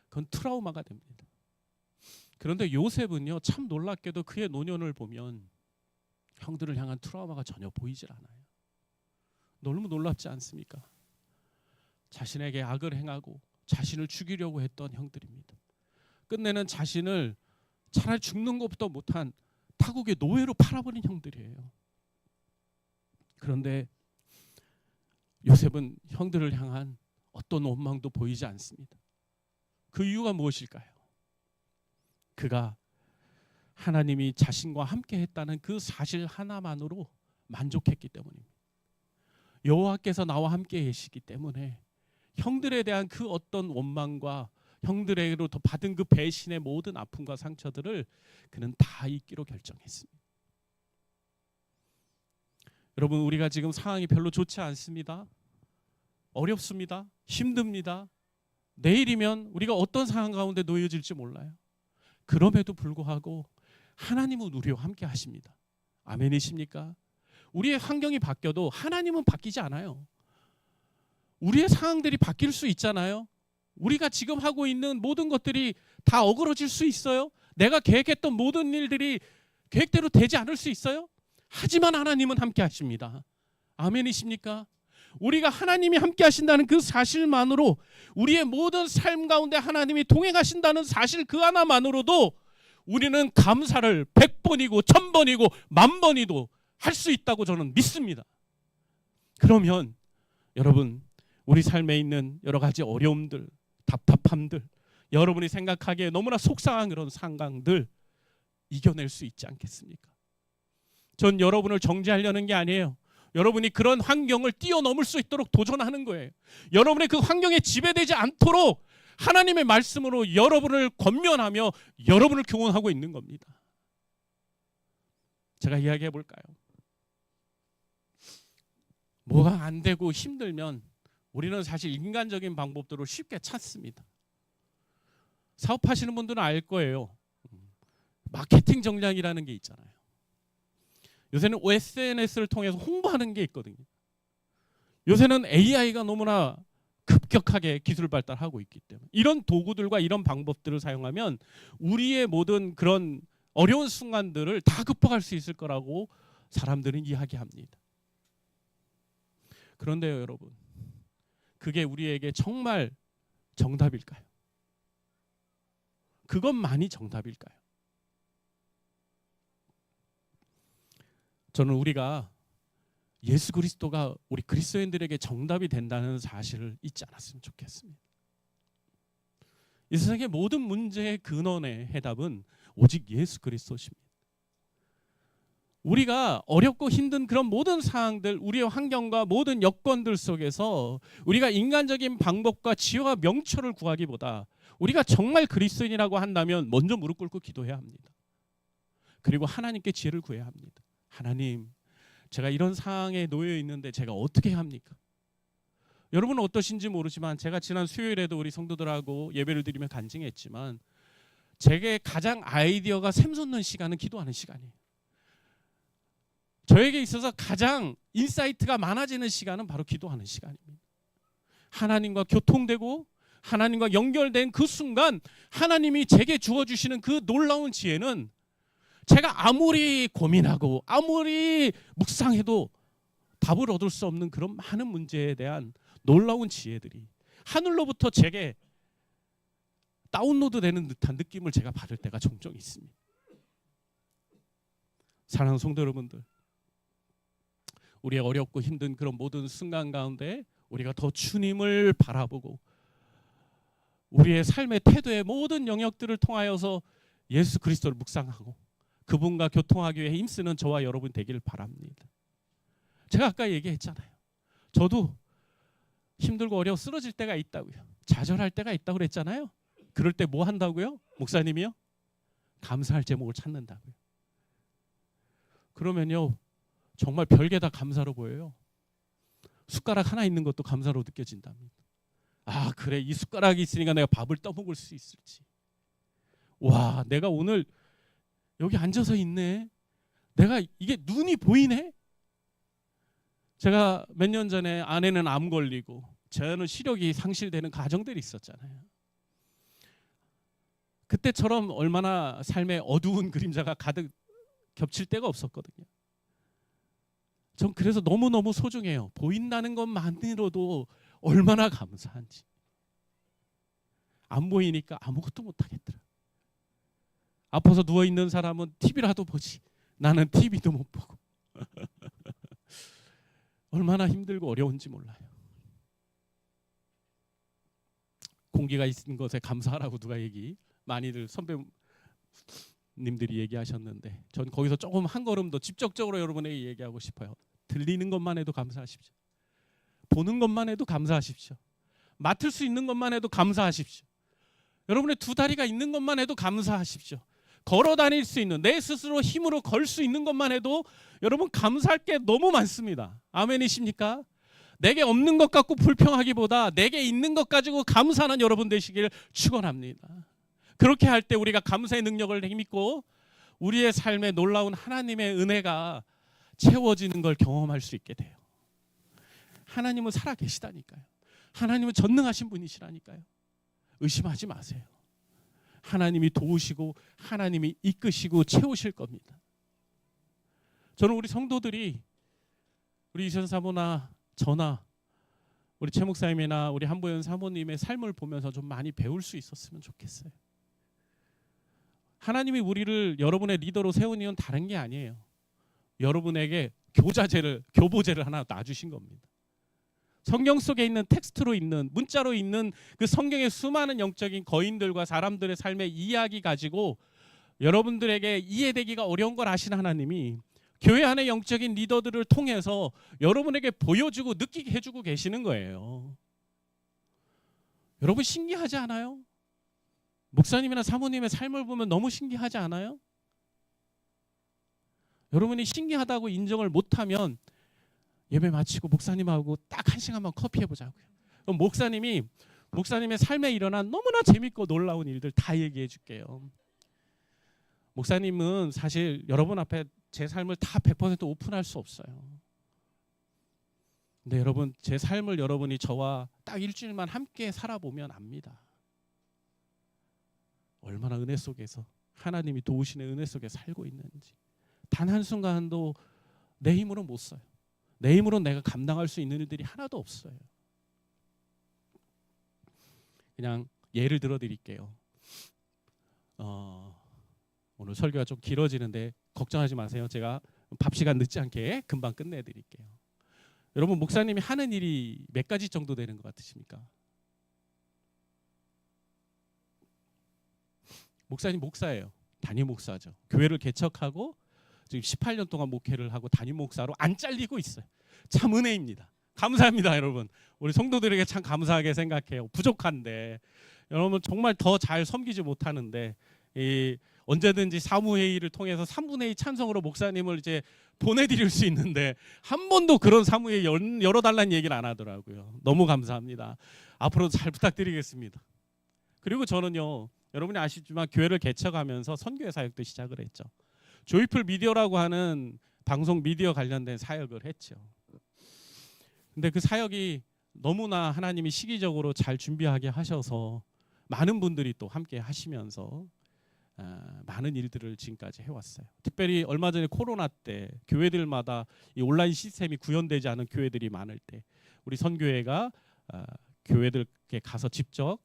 그건 트라우마가 됩니다. 그런데 요셉은요, 참 놀랍게도 그의 노년을 보면 형들을 향한 트라우마가 전혀 보이질 않아요. 너무 놀랍지 않습니까? 자신에게 악을 행하고 자신을 죽이려고 했던 형들입니다. 끝내는 자신을 차라리 죽는 것부터 못한 타국의 노예로 팔아버린 형들이에요. 그런데 요셉은 형들을 향한 어떤 원망도 보이지 않습니다. 그 이유가 무엇일까요? 그가 하나님이 자신과 함께 했다는 그 사실 하나만으로 만족했기 때문입니다. 여호와께서 나와 함께 계시기 때문에 형들에 대한 그 어떤 원망과 형들에게로부터 받은 그 배신의 모든 아픔과 상처들을 그는 다 잊기로 결정했습니다. 여러분, 우리가 지금 상황이 별로 좋지 않습니다. 어렵습니다. 힘듭니다. 내일이면 우리가 어떤 상황 가운데 놓여질지 몰라요. 그럼에도 불구하고 하나님은 우리와 함께 하십니다. 아멘이십니까? 우리의 환경이 바뀌어도 하나님은 바뀌지 않아요. 우리의 상황들이 바뀔 수 있잖아요. 우리가 지금 하고 있는 모든 것들이 다 어그러질 수 있어요. 내가 계획했던 모든 일들이 계획대로 되지 않을 수 있어요. 하지만 하나님은 함께 하십니다. 아멘이십니까? 우리가 하나님이 함께 하신다는 그 사실만으로, 우리의 모든 삶 가운데 하나님이 동행하신다는 사실 그 하나만으로도 우리는 감사를 100번이고 1000번이고 10,000번이도 할 수 있다고 저는 믿습니다. 그러면 여러분, 우리 삶에 있는 여러 가지 어려움들, 답답함들, 여러분이 생각하기에 너무나 속상한 그런 상황들 이겨낼 수 있지 않겠습니까? 전 여러분을 정죄하려는 게 아니에요. 여러분이 그런 환경을 뛰어넘을 수 있도록 도전하는 거예요. 여러분의 그 환경에 지배되지 않도록 하나님의 말씀으로 여러분을 권면하며 여러분을 교훈하고 있는 겁니다. 제가 이야기해 볼까요? 뭐가 안 되고 힘들면 우리는 사실 인간적인 방법들을 쉽게 찾습니다. 사업하시는 분들은 알 거예요. 마케팅 전략이라는 게 있잖아요. 요새는 SNS를 통해서 홍보하는 게 있거든요. 요새는 AI가 너무나 급격하게 기술 발달하고 있기 때문에 이런 도구들과 이런 방법들을 사용하면 우리의 모든 그런 어려운 순간들을 다 극복할 수 있을 거라고 사람들은 이야기합니다. 그런데요, 여러분, 그게 우리에게 정말 정답일까요? 그것만이 정답일까요? 저는 우리가 예수 그리스도가 우리 그리스도인들에게 정답이 된다는 사실을 잊지 않았으면 좋겠습니다. 이 세상의 모든 문제의 근원의 해답은 오직 예수 그리스도십니다. 우리가 어렵고 힘든 그런 모든 상황들, 우리의 환경과 모든 여건들 속에서 우리가 인간적인 방법과 지혜와 명철을 구하기보다 우리가 정말 그리스도인이라고 한다면 먼저 무릎 꿇고 기도해야 합니다. 그리고 하나님께 지혜를 구해야 합니다. 하나님, 제가 이런 상황에 놓여 있는데 제가 어떻게 해야 합니까? 여러분은 어떠신지 모르지만 제가 지난 수요일에도 우리 성도들하고 예배를 드리며 간증했지만 제게 가장 아이디어가 샘솟는 시간은 기도하는 시간이에요. 저에게 있어서 가장 인사이트가 많아지는 시간은 바로 기도하는 시간입니다. 하나님과 교통되고 하나님과 연결된 그 순간 하나님이 제게 주어주시는 그 놀라운 지혜는 제가 아무리 고민하고 아무리 묵상해도 답을 얻을 수 없는 그런 많은 문제에 대한 놀라운 지혜들이 하늘로부터 제게 다운로드 되는 듯한 느낌을 제가 받을 때가 종종 있습니다. 사랑하는 성도 여러분들, 우리의 어렵고 힘든 그런 모든 순간 가운데 우리가 더 주님을 바라보고 우리의 삶의 태도의 모든 영역들을 통하여서 예수 그리스도를 묵상하고 그분과 교통하기 위해 힘쓰는 저와 여러분 되기를 바랍니다. 제가 아까 얘기했잖아요. 저도 힘들고 어려워 쓰러질 때가 있다고요. 좌절할 때가 있다고 그랬잖아요. 그럴 때 뭐 한다고요? 목사님이요? 감사할 제목을 찾는다고요. 그러면요, 정말 별게 다 감사로 보여요. 숟가락 하나 있는 것도 감사로 느껴진답니다. 아, 그래, 이 숟가락이 있으니까 내가 밥을 떠먹을 수 있을지. 와, 내가 오늘 여기 앉아서 있네. 내가 이게 눈이 보이네. 제가 몇 년 전에 아내는 암 걸리고 저는 시력이 상실되는 가정들이 있었잖아요. 그때처럼 얼마나 삶의 어두운 그림자가 가득 겹칠 때가 없었거든요. 전 그래서 너무너무 소중해요. 보인다는 것만으로도 얼마나 감사한지. 안 보이니까 아무것도 못하겠더라. 아파서 누워있는 사람은 TV라도 보지. 나는 TV도 못 보고. 얼마나 힘들고 어려운지 몰라요. 공기가 있는 것에 감사하라고 누가 많이들 선배님들이 얘기하셨는데 전 거기서 조금 한 걸음 더 직접적으로 여러분에게 얘기하고 싶어요. 들리는 것만 해도 감사하십시오. 보는 것만 해도 감사하십시오. 맡을 수 있는 것만 해도 감사하십시오. 여러분의 두 다리가 있는 것만 해도 감사하십시오. 걸어 다닐 수 있는, 내 스스로 힘으로 걸 수 있는 것만 해도 여러분 감사할 게 너무 많습니다. 아멘이십니까? 내게 없는 것 갖고 불평하기보다 내게 있는 것 가지고 감사하는 여러분 되시길 축원합니다. 그렇게 할 때 우리가 감사의 능력을 힘입고 우리의 삶에 놀라운 하나님의 은혜가 채워지는 걸 경험할 수 있게 돼요. 하나님은 살아 계시다니까요. 하나님은 전능하신 분이시라니까요. 의심하지 마세요. 하나님이 도우시고 하나님이 이끄시고 채우실 겁니다. 저는 우리 성도들이 우리 이선 사모나 저나 우리 최 목사님이나 우리 한보현 사모님의 삶을 보면서 좀 많이 배울 수 있었으면 좋겠어요. 하나님이 우리를 여러분의 리더로 세운 이유는 다른 게 아니에요. 여러분에게 교보제를 하나 놔주신 겁니다. 성경 속에 있는 텍스트로 있는, 문자로 있는 그 성경의 수많은 영적인 거인들과 사람들의 삶의 이야기 가지고 여러분들에게 이해되기가 어려운 걸 아신 하나님이 교회 안의 영적인 리더들을 통해서 여러분에게 보여주고 느끼게 해주고 계시는 거예요. 여러분 신기하지 않아요? 목사님이나 사모님의 삶을 보면 너무 신기하지 않아요? 여러분이 신기하다고 인정을 못하면 예배 마치고 목사님하고 딱 1시간만 커피 해보자고요. 그럼 목사님의 삶에 일어난 너무나 재밌고 놀라운 일들 다 얘기해 줄게요. 목사님은 사실 여러분 앞에 제 삶을 다 100% 오픈할 수 없어요. 근데 여러분 제 삶을 여러분이 저와 딱 일주일만 함께 살아보면 압니다. 얼마나 은혜 속에서 하나님이 도우시는 은혜 속에 살고 있는지. 단 한순간도 내 힘으로 못 써요. 내 힘으로 내가 감당할 수 있는 일들이 하나도 없어요. 그냥 예를 들어 드릴게요. 오늘 설교가 좀 길어지는데 걱정하지 마세요. 제가 밥 시간 늦지 않게 금방 끝내드릴게요. 여러분 목사님이 하는 일이 몇 가지 정도 되는 것 같으십니까? 목사님 목사예요. 담임 목사죠. 교회를 개척하고 지금 18년 동안 목회를 하고 담임 목사로 안 잘리고 있어요. 참 은혜입니다. 감사합니다, 여러분. 우리 성도들에게 참 감사하게 생각해요. 부족한데 여러분 정말 더 잘 섬기지 못하는데 언제든지 사무회의를 통해서 3분의 2 찬성으로 목사님을 이제 보내드릴 수 있는데 한 번도 그런 사무회의 열어달라는 얘기를 안 하더라고요. 너무 감사합니다. 앞으로도 잘 부탁드리겠습니다. 그리고 저는요, 여러분이 아시지만 교회를 개척하면서 선교회 사역도 시작을 했죠. 조이풀 미디어라고 하는 방송 미디어 관련된 사역을 했죠. 근데 그 사역이 너무나 하나님이 시기적으로 잘 준비하게 하셔서 많은 분들이 또 함께 하시면서 많은 일들을 지금까지 해왔어요. 특별히 얼마 전에 코로나 때 교회들마다 이 온라인 시스템이 구현되지 않은 교회들이 많을 때 우리 선교회가 교회들께 가서 직접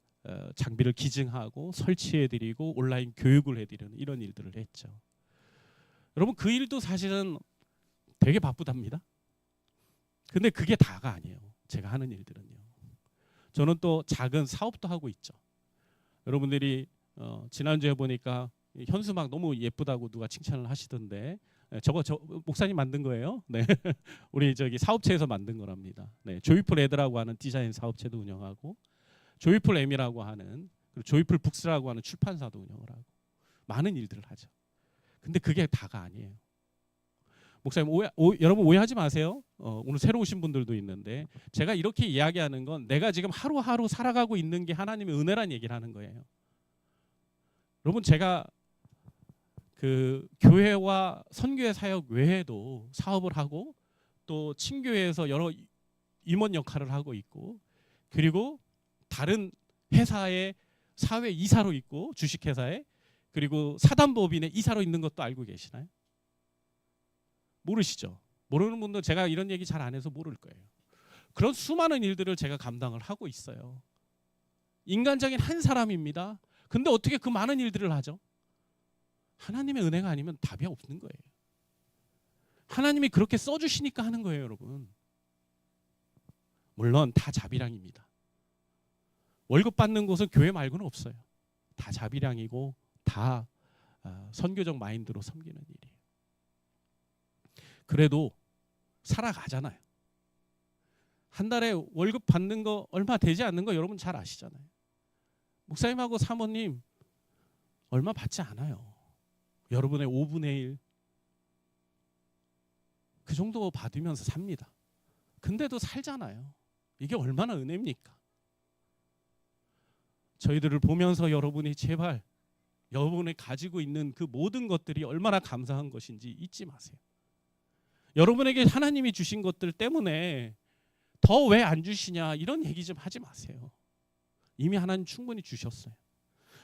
장비를 기증하고 설치해드리고 온라인 교육을 해드리는 이런 일들을 했죠. 여러분 그 일도 사실은 되게 바쁘답니다. 근데 그게 다가 아니에요. 제가 하는 일들은요. 저는 또 작은 사업도 하고 있죠. 여러분들이 지난주에 보니까 현수막 너무 예쁘다고 누가 칭찬을 하시던데 저거 목사님 만든 거예요? 네, 우리 저기 사업체에서 만든 거랍니다. 네, 조이풀 애드라고 하는 디자인 사업체도 운영하고 조이풀 M이라고 하는 그리고 조이풀 북스라고 하는 출판사도 운영을 하고 많은 일들을 하죠. 근데 그게 다가 아니에요. 목사님 여러분 오해하지 마세요. 오늘 새로 오신 분들도 있는데 제가 이렇게 이야기하는 건 내가 지금 하루하루 살아가고 있는 게 하나님의 은혜란 얘기를 하는 거예요. 여러분 제가 그 교회와 선교회 사역 외에도 사업을 하고 또 친교회에서 여러 임원 역할을 하고 있고 그리고 다른 회사의 사회 이사로 있고 주식회사에 그리고 사단법인의 이사로 있는 것도 알고 계시나요? 모르시죠? 모르는 분들 제가 이런 얘기 잘 안 해서 모를 거예요. 그런 수많은 일들을 제가 감당을 하고 있어요. 인간적인 한 사람입니다. 근데 어떻게 그 많은 일들을 하죠? 하나님의 은혜가 아니면 답이 없는 거예요. 하나님이 그렇게 써주시니까 하는 거예요, 여러분. 물론 다 자비량입니다. 월급 받는 곳은 교회 말고는 없어요. 다 자비량이고 다 선교적 마인드로 섬기는 일이에요. 그래도 살아가잖아요. 한 달에 월급 받는 거 얼마 되지 않는 거 여러분 잘 아시잖아요. 목사님하고 사모님 얼마 받지 않아요. 여러분의 5분의 1 그 정도 받으면서 삽니다. 근데도 살잖아요. 이게 얼마나 은혜입니까? 저희들을 보면서 여러분이 제발 여러분이 가지고 있는 그 모든 것들이 얼마나 감사한 것인지 잊지 마세요. 여러분에게 하나님이 주신 것들 때문에 더 왜 안 주시냐 이런 얘기 좀 하지 마세요. 이미 하나님 충분히 주셨어요.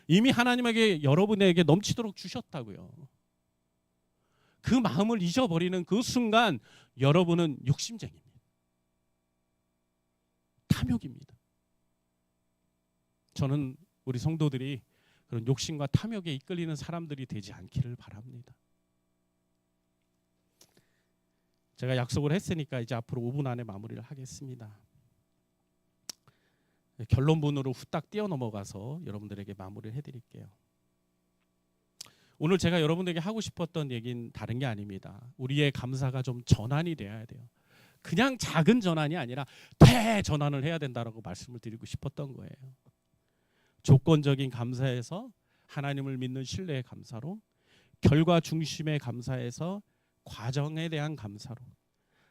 이미 하나님에게 여러분에게 넘치도록 주셨다고요. 그 마음을 잊어버리는 그 순간 여러분은 욕심쟁이입니다. 탐욕입니다. 저는 우리 성도들이 그런 욕심과 탐욕에 이끌리는 사람들이 되지 않기를 바랍니다. 제가 약속을 했으니까 이제 앞으로 5분 안에 마무리를 하겠습니다. 결론문으로 후딱 뛰어넘어가서 여러분들에게 마무리를 해드릴게요. 오늘 제가 여러분들에게 하고 싶었던 얘기는 다른 게 아닙니다. 우리의 감사가 좀 전환이 돼야 돼요. 그냥 작은 전환이 아니라 대전환을 해야 된다라고 말씀을 드리고 싶었던 거예요. 조건적인 감사에서 하나님을 믿는 신뢰의 감사로, 결과 중심의 감사에서 과정에 대한 감사로,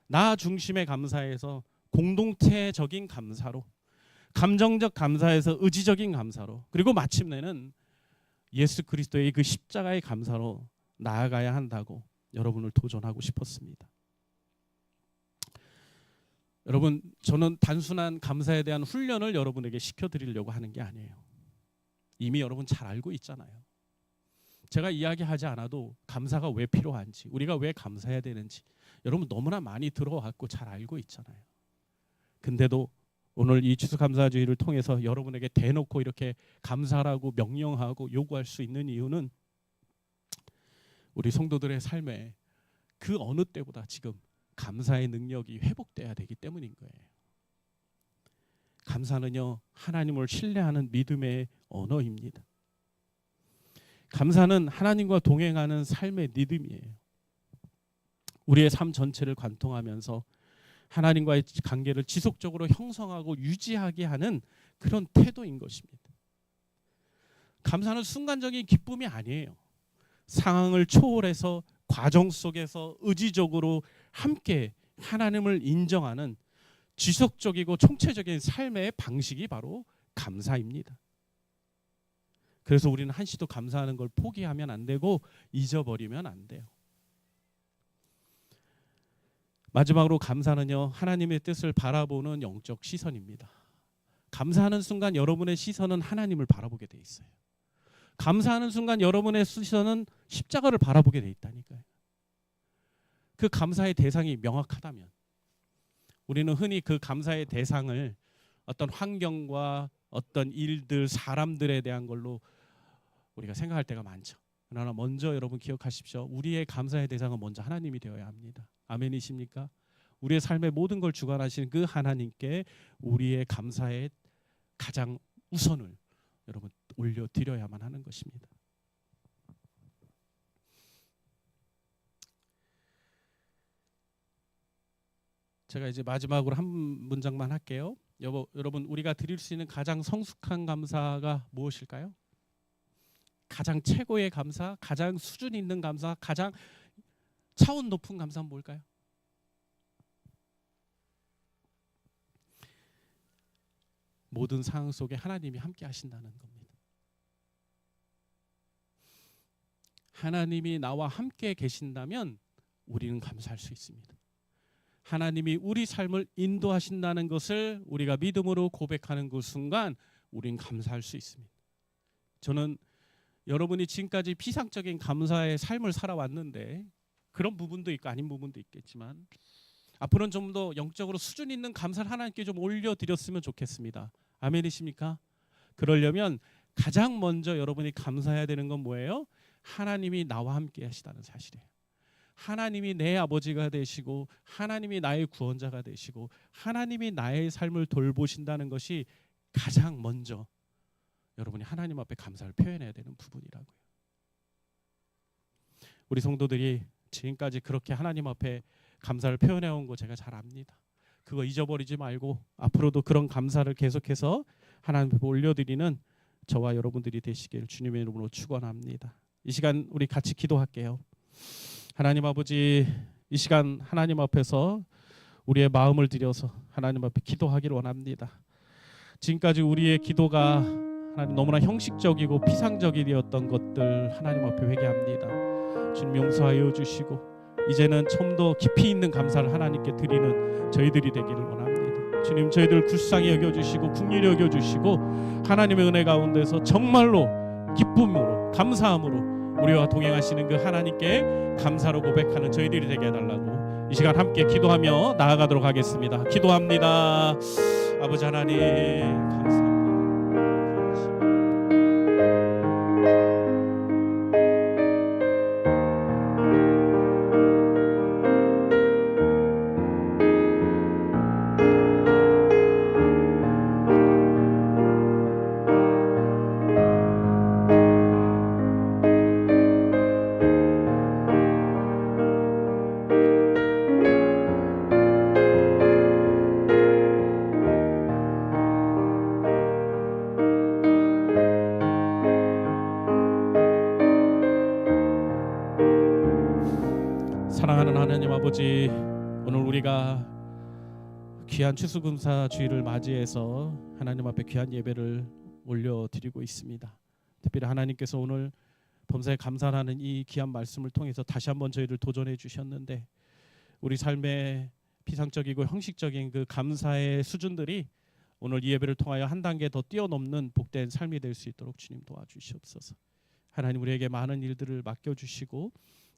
나 중심의 감사에서 공동체적인 감사로, 감정적 감사에서 의지적인 감사로, 그리고 마침내는 예수 그리스도의 그 십자가의 감사로 나아가야 한다고 여러분을 도전하고 싶었습니다. 여러분, 저는 단순한 감사에 대한 훈련을 여러분에게 시켜드리려고 하는 게 아니에요. 이미 여러분 잘 알고 있잖아요. 제가 이야기하지 않아도 감사가 왜 필요한지, 우리가 왜 감사해야 되는지 여러분 너무나 많이 들어왔고 잘 알고 있잖아요. 근데도 오늘 이 추수감사주의를 통해서 여러분에게 대놓고 이렇게 감사라고 명령하고 요구할 수 있는 이유는 우리 성도들의 삶에 그 어느 때보다 지금 감사의 능력이 회복돼야 되기 때문인 거예요. 감사는요, 하나님을 신뢰하는 믿음의 언어입니다. 감사는 하나님과 동행하는 삶의 리듬이에요. 우리의 삶 전체를 관통하면서 하나님과의 관계를 지속적으로 형성하고 유지하게 하는 그런 태도인 것입니다. 감사는 순간적인 기쁨이 아니에요. 상황을 초월해서 과정 속에서 의지적으로 함께 하나님을 인정하는 지속적이고 총체적인 삶의 방식이 바로 감사입니다. 그래서 우리는 한시도 감사하는 걸 포기하면 안 되고 잊어버리면 안 돼요. 마지막으로 감사는요, 하나님의 뜻을 바라보는 영적 시선입니다. 감사하는 순간 여러분의 시선은 하나님을 바라보게 돼 있어요. 감사하는 순간 여러분의 시선은 십자가를 바라보게 돼 있다니까요. 그 감사의 대상이 명확하다면 우리는 흔히 그 감사의 대상을 어떤 환경과 어떤 일들, 사람들에 대한 걸로 우리가 생각할 때가 많죠. 그러나 먼저 여러분 기억하십시오. 우리의 감사의 대상은 먼저 하나님이 되어야 합니다. 아멘이십니까? 우리의 삶의 모든 걸 주관하시는 그 하나님께 우리의 감사의 가장 우선을 여러분 올려드려야만 하는 것입니다. 제가 이제 마지막으로 한 문장만 할게요. 여러분, 우리가 드릴 수 있는 가장 성숙한 감사가 무엇일까요? 가장 최고의 감사, 가장 수준 있는 감사, 가장 차원 높은 감사는 뭘까요? 모든 상황 속에 하나님이 함께 하신다는 겁니다. 하나님이 나와 함께 계신다면 우리는 감사할 수 있습니다. 하나님이 우리 삶을 인도하신다는 것을 우리가 믿음으로 고백하는 그 순간 우리는 감사할 수 있습니다. 저는 여러분이 지금까지 피상적인 감사의 삶을 살아왔는데 그런 부분도 있고 아닌 부분도 있겠지만 앞으로는 좀 더 영적으로 수준 있는 감사를 하나님께 좀 올려드렸으면 좋겠습니다. 아멘이십니까? 그러려면 가장 먼저 여러분이 감사해야 되는 건 뭐예요? 하나님이 나와 함께 하시다는 사실이에요. 하나님이 내 아버지가 되시고 하나님이 나의 구원자가 되시고 하나님이 나의 삶을 돌보신다는 것이 가장 먼저 여러분이 하나님 앞에 감사를 표현해야 되는 부분이라고요. 우리 성도들이 지금까지 그렇게 하나님 앞에 감사를 표현해온 거 제가 잘 압니다. 그거 잊어버리지 말고 앞으로도 그런 감사를 계속해서 하나님 앞에 올려드리는 저와 여러분들이 되시길 주님의 이름으로 축원합니다. 이 시간 우리 같이 기도할게요. 하나님 아버지, 이 시간 하나님 앞에서 우리의 마음을 들여서 하나님 앞에 기도하기를 원합니다. 지금까지 우리의 기도가 하나님 너무나 형식적이고 피상적이었던 것들 하나님 앞에 회개합니다. 주님 용서하여 주시고 이제는 좀 더 깊이 있는 감사를 하나님께 드리는 저희들이 되기를 원합니다. 주님, 저희들 불쌍히 여겨주시고 긍휼히 여겨주시고 하나님의 은혜 가운데서 정말로 기쁨으로 감사함으로 우리와 동행하시는 그 하나님께 감사로 고백하는 저희들이 되게 해달라고 이 시간 함께 기도하며 나아가도록 하겠습니다. 기도합니다. 아버지 하나님 감사합니다. 사랑하는 하나님 아버지, 오늘 우리가 귀한 추수감사 주일을 맞이해서 하나님 앞에 귀한 예배를 올려드리고 있습니다. 특별히 하나님께서 오늘 범사에 감사하는 이 귀한 말씀을 통해서 다시 한번 저희를 도전해 주셨는데 우리 삶의 피상적이고 형식적인 그 감사의 수준들이 오늘 이 예배를 통하여 한 단계 더 뛰어넘는 복된 삶이 될 수 있도록 주님 도와주시옵소서. 하나님 우리에게 많은 일들을 맡겨주시고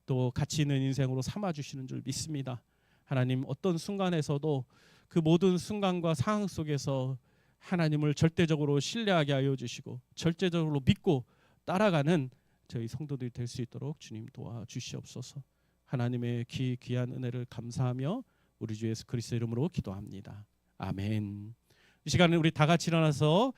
또 가치 있는 인생으로 삼아주시는 줄 믿습니다. 하나님 어떤 순간에서도 그 모든 순간과 상황 속에서 하나님을 절대적으로 신뢰하게 하여 주시고 절대적으로 믿고 따라가는 저희 성도들이 될 수 있도록 주님 도와주시옵소서. 하나님의 귀한 은혜를 감사하며 우리 주 예수 그리스도 이름으로 기도합니다. 아멘. 이 시간에 우리 다 같이 일어나서